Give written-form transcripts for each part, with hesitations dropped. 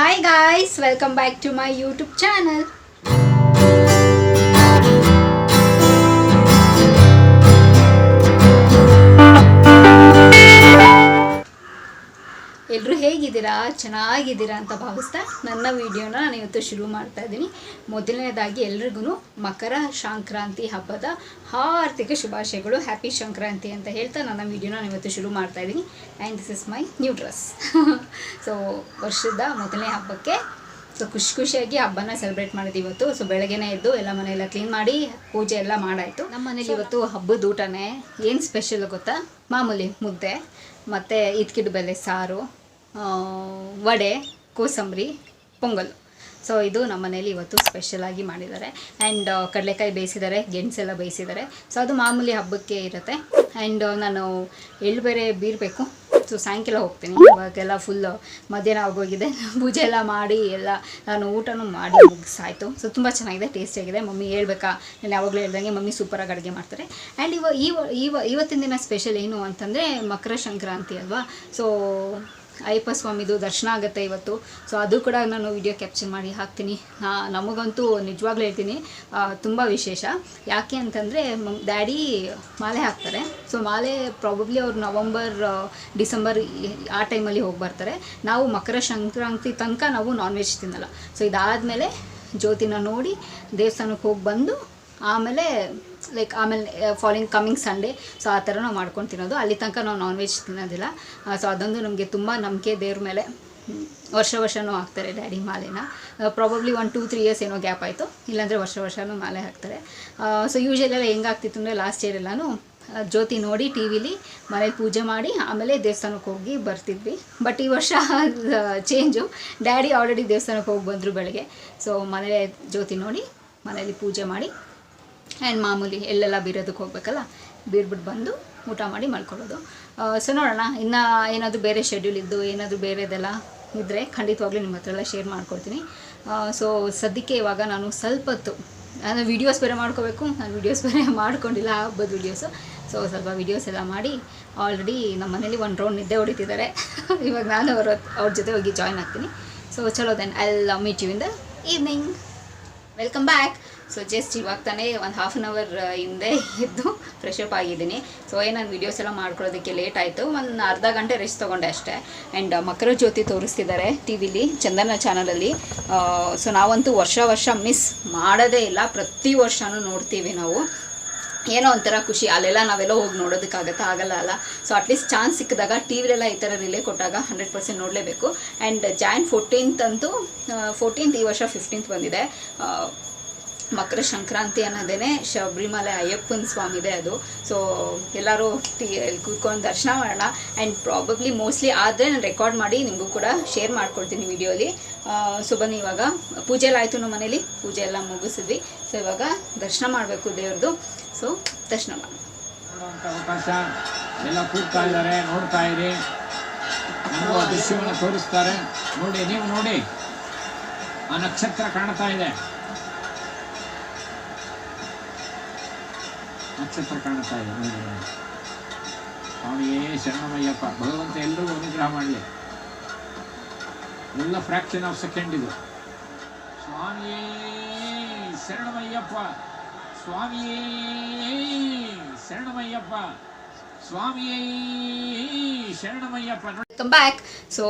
Hi guys, welcome back to my YouTube channel. ಎಲ್ಲರೂ ಹೇಗಿದ್ದೀರಾ? ಚೆನ್ನಾಗಿದ್ದೀರಾ ಅಂತ ಭಾವಿಸ್ತಾ ನನ್ನ ವಿಡಿಯೋನ ನಾನು ಇವತ್ತು ಶುರು ಮಾಡ್ತಾ ಇದ್ದೀನಿ. ಮೊದಲನೇದಾಗಿ ಎಲ್ರಿಗೂ ಮಕರ ಸಂಕ್ರಾಂತಿ ಹಬ್ಬದ ಹಾರ್ದಿಕ ಶುಭಾಶಯಗಳು. ಹ್ಯಾಪಿ ಸಂಕ್ರಾಂತಿ ಅಂತ ಹೇಳ್ತಾ ನನ್ನ ವಿಡಿಯೋನ ಇವತ್ತು ಶುರು ಮಾಡ್ತಾ ಇದ್ದೀನಿ. And this is my new dress. So ವರ್ಷದ ಮೊದಲನೇ ಹಬ್ಬಕ್ಕೆ ಖುಷಿಯಾಗಿ ಹಬ್ಬನ ಸೆಲೆಬ್ರೇಟ್ ಮಾಡಿದ್ವಿ ಇವತ್ತು. ಸೊ ಬೆಳಗ್ಗೆನೇ ಎದ್ದು ಎಲ್ಲ ಮನೆಯೆಲ್ಲ ಕ್ಲೀನ್ ಮಾಡಿ ಪೂಜೆ ಎಲ್ಲ ಮಾಡಾಯಿತು. ನಮ್ಮ ಮನೇಲಿ ಇವತ್ತು ಹಬ್ಬದ ಊಟನೇ ಏನು ಸ್ಪೆಷಲ್ ಗೊತ್ತಾ? ಮಾಮೂಲಿ ಮುದ್ದೆ ಮತ್ತು ಇದ್ಕಿಡ್ ಬೆಲೆ ಸಾರು, ವಡೆ, ಕೋಸಂಬರಿ, ಪೊಂಗಲ್. ಸೊ ಇದು ನಮ್ಮ ಮನೇಲಿ ಇವತ್ತು ಸ್ಪೆಷಲಾಗಿ ಮಾಡಿದ್ದಾರೆ. ಆ್ಯಂಡ್ ಕಡಲೆಕಾಯಿ ಬೇಯಿಸಿದ್ದಾರೆ, ಗೆಣಸೆಲ್ಲ ಬೇಯಿಸಿದ್ದಾರೆ. ಸೊ ಅದು ಮಾಮೂಲಿ ಹಬ್ಬಕ್ಕೆ ಇರುತ್ತೆ. ಆ್ಯಂಡ್ ನಾನು ಎಳ್ಳು ಬೇರೆ ಬೀರಬೇಕು. ಸೊ ಸಾಯಂಕಾಲ ಹೋಗ್ತೀನಿ. ಇವಾಗೆಲ್ಲ ಫುಲ್ ಮಧ್ಯಾಹ್ನ ಆಗೋಗಿದೆ. ಪೂಜೆ ಎಲ್ಲ ಮಾಡಿ ಎಲ್ಲ ನಾನು ಊಟನೂ ಮಾಡಿ ಮುಗಿಸಾಯಿತು. ಸೊ ತುಂಬ ಚೆನ್ನಾಗಿದೆ, ಟೇಸ್ಟಿಯಾಗಿದೆ. ಮಮ್ಮಿ ಹೇಳ್ಬೇಕಾ, ನಾನು ಯಾವಾಗಲೂ ಹೇಳ್ದಂಗೆ ಮಮ್ಮಿ ಸೂಪರಾಗಿ ಅಡುಗೆ ಮಾಡ್ತಾರೆ. ಆ್ಯಂಡ್ ಇವತ್ತಿನ ದಿನ ಸ್ಪೆಷಲ್ ಏನು ಅಂತಂದರೆ ಮಕರ ಸಂಕ್ರಾಂತಿ ಅಲ್ವಾ. ಸೊ ಅಯ್ಯಪ್ಪ ಸ್ವಾಮಿದು ದರ್ಶನ ಆಗುತ್ತೆ ಇವತ್ತು. ಸೊ ಅದು ಕೂಡ ನಾನು ವಿಡಿಯೋ ಕ್ಯಾಪ್ಚರ್ ಮಾಡಿ ಹಾಕ್ತೀನಿ. ನಮಗಂತೂ ನಿಜವಾಗ್ಲೂ ಹೇಳ್ತೀನಿ ತುಂಬ ವಿಶೇಷ. ಯಾಕೆ ಅಂತಂದರೆ ಡ್ಯಾಡಿ ಮಾಲೆ ಹಾಕ್ತಾರೆ. ಸೊ ಮಾಲೆ ಪ್ರಾಬಬ್ಲಿ ಅವ್ರು ನವಂಬರ್ ಡಿಸೆಂಬರ್ ಆ ಟೈಮಲ್ಲಿ ಹೋಗಿ ಬರ್ತಾರೆ. ನಾವು ಮಕರ ಸಂಕ್ರಾಂತಿ ತನಕ ನಾವು ನಾನ್ ವೆಜ್ ತಿನ್ನಲ್ಲ. ಸೊ ಇದಾದಮೇಲೆ ಜ್ಯೋತಿನ ನೋಡಿ ದೇವಸ್ಥಾನಕ್ಕೆ ಹೋಗಿ ಬಂದು ಆಮೇಲೆ ಕಮಿಂಗ್ ಸಂಡೇ ಸೊ ಆ ಥರ ನಾವು ಮಾಡ್ಕೊಂಡು ತಿನ್ನೋದು. ಅಲ್ಲಿ ತನಕ ನಾವು ನಾನ್ ವೆಜ್ ತಿನ್ನೋದಿಲ್ಲ. ಸೊ ಅದೊಂದು ನಮಗೆ ತುಂಬ ನಂಬಿಕೆ ದೇವ್ರ ಮೇಲೆ. ವರ್ಷನೂ ಹಾಕ್ತಾರೆ ಡ್ಯಾಡಿ ಮಾಲೆನ. ಪ್ರಾಬಬ್ಲಿ 1-2-3 ಇಯರ್ಸ್ ಏನೋ ಗ್ಯಾಪ್ ಆಯಿತು, ಇಲ್ಲಾಂದರೆ ವರ್ಷನೂ ಮಾಲೆ ಹಾಕ್ತಾರೆ. ಸೊ ಯೂಶಲೆಲ್ಲ ಹೆಂಗಾಗ್ತಿತ್ತು ಅಂದರೆ ಲಾಸ್ಟ್ ಇಯರ್ ಎಲ್ಲನೂ ಜ್ಯೋತಿ ನೋಡಿ ಟಿ ವಿಲಿ ಮನೇಲಿ ಪೂಜೆ ಮಾಡಿ ಆಮೇಲೆ ದೇವಸ್ಥಾನಕ್ಕೆ ಹೋಗಿ ಬರ್ತಿದ್ವಿ. ಬಟ್ ಈ ವರ್ಷ ಚೇಂಜು. ಡ್ಯಾಡಿ ಆಲ್ರೆಡಿ ದೇವಸ್ಥಾನಕ್ಕೆ ಹೋಗಿ ಬಂದರು ಬೆಳಗ್ಗೆ. ಸೊ ಮನೇಲೆ ಜ್ಯೋತಿ ನೋಡಿ ಮನೇಲಿ ಪೂಜೆ ಮಾಡಿ ಆ್ಯಂಡ್ ಮಾಮೂಲಿ ಎಲ್ಲೆಲ್ಲ ಬೀರೋದಕ್ಕೆ ಹೋಗ್ಬೇಕಲ್ಲ, ಬೀರ್ಬಿಟ್ಟು ಬಂದು ಊಟ ಮಾಡಿ ಮಲ್ಕೊಳ್ಳೋದು. ಸೊ ನೋಡೋಣ, ಇನ್ನು ಏನಾದರೂ ಬೇರೆ ಶೆಡ್ಯೂಲ್ ಇದ್ದು ಏನಾದರೂ ಬೇರೆದೆಲ್ಲ ಇದ್ದರೆ ಖಂಡಿತವಾಗ್ಲೂ ನಿಮ್ಮ ಹತ್ರ ಎಲ್ಲ ಶೇರ್ ಮಾಡ್ಕೊಡ್ತೀನಿ. ಸೊ ಸದ್ಯಕ್ಕೆ ಇವಾಗ ನಾನು ಸ್ವಲ್ಪ ಹೊತ್ತು ನಾನು ವೀಡಿಯೋಸ್ ಬೇರೆ ಮಾಡ್ಕೋಬೇಕು. ನಾನು ವೀಡಿಯೋಸ್ ಬೇರೆ ಮಾಡ್ಕೊಂಡಿಲ್ಲ, ಹಬ್ಬದ ವೀಡಿಯೋಸು. ಸೊ ಸ್ವಲ್ಪ ವೀಡಿಯೋಸ್ ಎಲ್ಲ ಮಾಡಿ ಆಲ್ರೆಡಿ ನಮ್ಮ ಮನೇಲಿ ಒಂದು ರೌಂಡ್ ನಿದ್ದೆ ಹೊಡಿತಿದ್ದಾರೆ. ಇವಾಗ ನಾನು ಅವ್ರ ಜೊತೆ ಹೋಗಿ ಜಾಯ್ನ್ ಆಗ್ತೀನಿ. ಸೊ ಚಲೋ then I will meet you in the evening. Welcome back. So just ಇವಾಗ ತಾನೇ ಒಂದು ಹಾಫ್ ಆನ್ ಅವರ್ ಹಿಂದೆ ಎದ್ದು ಫ್ರೆಶಪ್ ಆಗಿದ್ದೀನಿ. ಸೊ ನಾನು ವೀಡಿಯೋಸ್ ಎಲ್ಲ ಮಾಡ್ಕೊಳ್ಳೋದಕ್ಕೆ ಲೇಟ್ ಆಯಿತು. ಒಂದು ಅರ್ಧ ಗಂಟೆ ರೆಸ್ಟ್ ತೊಗೊಂಡೆ ಅಷ್ಟೇ. ಆ್ಯಂಡ್ ಮಕರ ಜ್ಯೋತಿ ತೋರಿಸ್ತಿದ್ದಾರೆ ಟಿ ವಿಲಿ, ಚಂದನ ಚಾನಲಲ್ಲಿ. ಸೊ ನಾವಂತೂ ವರ್ಷ ಮಿಸ್ ಮಾಡೋದೇ ಇಲ್ಲ, ಪ್ರತಿ ವರ್ಷವೂ ನೋಡ್ತೀವಿ ನಾವು. ಏನೋ ಒಂಥರ ಖುಷಿ. ಅಲ್ಲೆಲ್ಲ ನಾವೆಲ್ಲ ಹೋಗಿ ನೋಡೋದಕ್ಕಾಗತ್ತಾ? ಆಗಲ್ಲ ಅಲ್ಲ. ಸೊ ಅಟ್ಲೀಸ್ಟ್ ಚಾನ್ಸ್ ಸಿಕ್ಕಿದಾಗ ಟಿ ವಿಲೆಲ್ಲ ಈ ಥರ ರಿಲೇ ಕೊಟ್ಟಾಗ 100% ನೋಡಲೇಬೇಕು. ಆ್ಯಂಡ್ ಜಾನ್ 14th ಅಂತೂ 14th ಈ ವರ್ಷ 15th ಬಂದಿದೆ. ಮಕರ ಸಂಕ್ರಾಂತಿ ಅನ್ನೋದೇ ಶಬರಿಮಲೆ ಅಯ್ಯಪ್ಪನ ಸ್ವಾಮಿದೆ ಅದು. ಸೊ ಎಲ್ಲರೂ ಕೂತ್ಕೊಂಡು ದರ್ಶನ ಮಾಡೋಣ. ಆ್ಯಂಡ್ ಪ್ರಾಬಬ್ಲಿ ಮೋಸ್ಟ್ಲಿ ಆದರೆ ನಾನು ರೆಕಾರ್ಡ್ ಮಾಡಿ ನಿಮಗೂ ಕೂಡ ಶೇರ್ ಮಾಡ್ಕೊಳ್ತೀನಿ ವಿಡಿಯೋಲಿ. ಸೊ ಬನ್ನಿ, ಇವಾಗ ಪೂಜೆ ಎಲ್ಲ ಆಯಿತು ನಮ್ಮ ಮನೇಲಿ, ಪೂಜೆ ಎಲ್ಲ ಮುಗಿಸಿದ್ವಿ. ಸೊ ಇವಾಗ ದರ್ಶನ ಮಾಡಬೇಕು ದೇವ್ರದ್ದು. ಸೊ ದರ್ಶನ ಮಾಡಿ ಅವಕಾಶ ಎಲ್ಲ ಕೂಗ್ತಾ ಇದ್ದಾರೆ, ನೋಡ್ತಾ ಇರಿ. ನಮಗೂ ದೃಶ್ಯವನ್ನು ತೋರಿಸ್ತಾರೆ ನೋಡಿ. ನೀವು ನೋಡಿ, ಆ ನಕ್ಷತ್ರ ಕಾಣ್ತಾ ಇದೆ, ನಕ್ಷತ್ರ ಕಾಣ್ತಾ ಇದೆ ನೋಡಿ. ಸ್ವಾಮಿಯೇ ಶರಣಮಯ್ಯಪ್ಪ. ಭಗವಂತ ಎಲ್ಲರಿಗೂ ಅನುಗ್ರಹ ಮಾಡಲಿ. ಎಲ್ಲ ಫ್ರಾಕ್ಷನ್ ಆಫ್ ಸೆಕೆಂಡ್ ಇದು. ಸ್ವಾಮಿಯೇ ಶರಣಮಯ್ಯಪ್ಪ, ಸ್ವಾಮಿಯೇ ಶರಣಮಯ್ಯಪ್ಪ, ಸ್ವಾಮಿಯೇ ಶರಣಮಯ್ಯಪ್ಪ. Welcome back. ಸೊ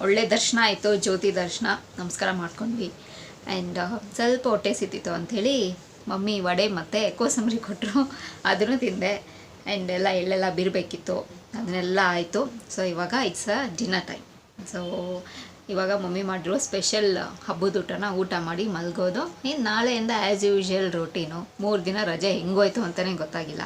ಒಳ್ಳೆ ದರ್ಶನ ಆಯಿತು, ಜ್ಯೋತಿ ದರ್ಶನ, ನಮಸ್ಕಾರ ಮಾಡ್ಕೊಂಡ್ವಿ. ಆ್ಯಂಡ್ ಸ್ವಲ್ಪ ಹೊಟ್ಟೆ ಸಿತ್ತಿತ್ತು ಅಂಥೇಳಿ ಮಮ್ಮಿ ವಡೆ ಮತ್ತು ಕೋಸಂಬರಿ ಕೊಟ್ಟರು, ಅದನ್ನು ತಿಂದೆ. ಆ್ಯಂಡ್ ಎಳ್ಳೆಲ್ಲ ಬೀರಬೇಕಿತ್ತು, ಅದನ್ನೆಲ್ಲ ಆಯಿತು. ಸೊ ಇವಾಗ ಇಟ್ಸ್ ಡಿನ್ನರ್ ಟೈಮ್. ಸೊ ಇವಾಗ ಮಮ್ಮಿ ಮಾಡಿರೋ ಸ್ಪೆಷಲ್ ಹಬ್ಬದ ಊಟ ಮಾಡಿ ಮಲಗೋದು. ಇನ್ನು ನಾಳೆಯಿಂದ ಆ್ಯಸ್ ಯೂಶ್ವಲ್ ರೂಟೀನು. 3 ದಿನ ರಜೆ ಹೆಂಗೋಯ್ತು ಅಂತಲೇ ಗೊತ್ತಾಗಿಲ್ಲ.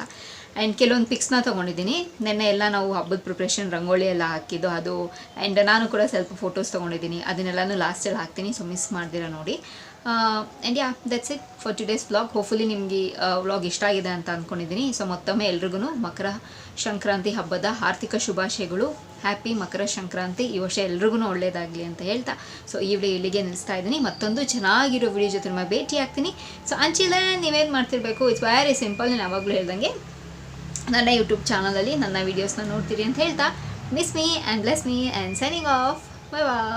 ಆ್ಯಂಡ್ ಕೆಲವೊಂದು ಪಿಕ್ಸ್ನ ತೊಗೊಂಡಿದ್ದೀನಿ. ನೆನ್ನೆ ಎಲ್ಲ ನಾವು ಹಬ್ಬದ ಪ್ರಿಪ್ರೇಷನ್ ರಂಗೋಲಿ ಎಲ್ಲ ಹಾಕಿದ್ದು ಅದು. ಆ್ಯಂಡ್ ನಾನು ಕೂಡ ಸ್ವಲ್ಪ ಫೋಟೋಸ್ ತೊಗೊಂಡಿದ್ದೀನಿ, ಅದನ್ನೆಲ್ಲನೂ ಲಾಸ್ಟಲ್ಲಿ ಹಾಕ್ತೀನಿ. ಸೊ ಮಿಸ್ ಮಾಡ್ದಿರ ನೋಡಿ. And yeah, that's it for today's vlog. Hopefully ನಿಮಗೆ ವ್ಲಾಗ್ ಇಷ್ಟ ಆಗಿದೆ ಅಂತ ಅಂದ್ಕೊಂಡಿದ್ದೀನಿ. ಸೊ ಮತ್ತೊಮ್ಮೆ ಎಲ್ರಿಗೂ ಮಕರ ಸಂಕ್ರಾಂತಿ ಹಬ್ಬದ ಆರ್ಥಿಕ ಶುಭಾಶಯಗಳು. ಹ್ಯಾಪಿ ಮಕರ ಸಂಕ್ರಾಂತಿ. ಈ ವರ್ಷ ಎಲ್ರಿಗೂ ಒಳ್ಳೆಯದಾಗಲಿ ಅಂತ ಹೇಳ್ತಾ ಸೊ ಈ ವಿಡಿಯೋ ಇಲ್ಲಿಗೆ ನಿಲ್ಲಿಸ್ತಾ ಇದ್ದೀನಿ. ಮತ್ತೊಂದು ಚೆನ್ನಾಗಿರೋ ವಿಡಿಯೋ ಜೊತೆ ನಿಮ್ಮ ಭೇಟಿ ಆಗ್ತೀನಿ. ಸೊ ಅಂಚಿಲ್ಲ ನೀವೇನು ಮಾಡ್ತಿರ್ಬೇಕು, ಇಟ್ಸ್ ವೆರಿ ಸಿಂಪಲ್. ನಾನು ಯಾವಾಗಲೂ ಹೇಳ್ದಂಗೆ ನನ್ನ ಯೂಟ್ಯೂಬ್ ಚಾನಲಲ್ಲಿ ನನ್ನ ವೀಡಿಯೋಸ್ನ ನೋಡ್ತೀರಿ ಅಂತ ಹೇಳ್ತಾ, miss me and bless me and signing off. Bye bye.